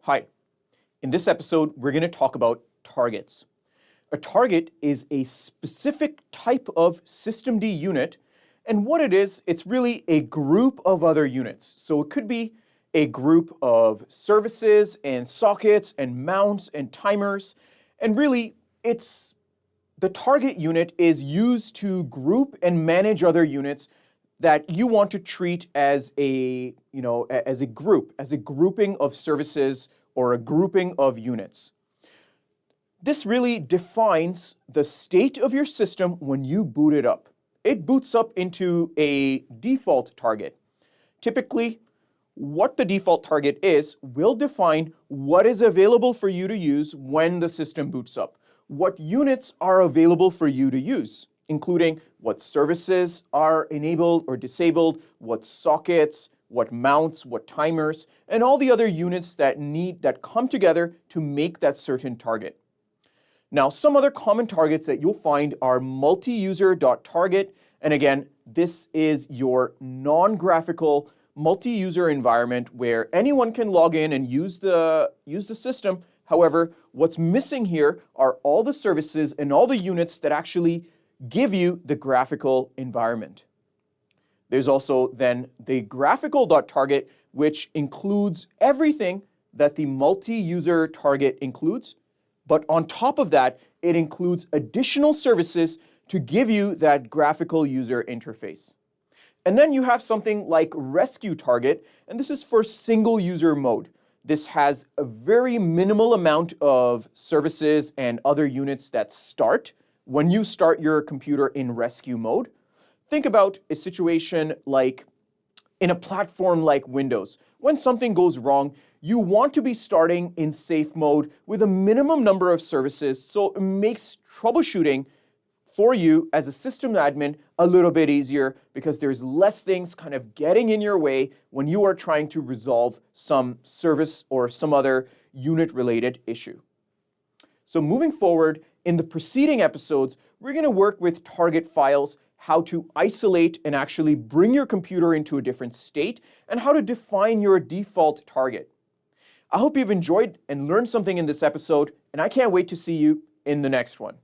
Hi. In this episode, we're going to talk about targets. A target is a specific type of systemd unit, and what it is, it's really a group of other units. So it could be a group of services and sockets and mounts and timers, and really the target unit is used to group and manage other units that you want to treat as a group, as a grouping of services or a grouping of units. This really defines the state of your system when you boot it up. It boots up into a default target. Typically, what the default target is will define what is available for you to use when the system boots up, what units are available for you to use, including what services are enabled or disabled, what sockets, what mounts, what timers, and all the other units that come together to make that certain target. Now, some other common targets that you'll find are multi-user.target, and again, this is your non-graphical multi-user environment where anyone can log in and use the system. However, what's missing here are all the services and all the units that actually give you the graphical environment. There's also then the graphical.target, which includes everything that the multi-user target includes. But on top of that, it includes additional services to give you that graphical user interface. And then you have something like rescue.target, and this is for single user mode. This has a very minimal amount of services and other units that start when you start your computer in rescue mode. Think about a situation like in a platform like Windows. When something goes wrong, you want to be starting in safe mode with a minimum number of services, so it makes troubleshooting for you as a system admin a little bit easier because there's less things kind of getting in your way when you are trying to resolve some service or some other unit-related issue. So moving forward, in the preceding episodes, we're going to work with target files, how to isolate and actually bring your computer into a different state, and how to define your default target. I hope you've enjoyed and learned something in this episode, and I can't wait to see you in the next one.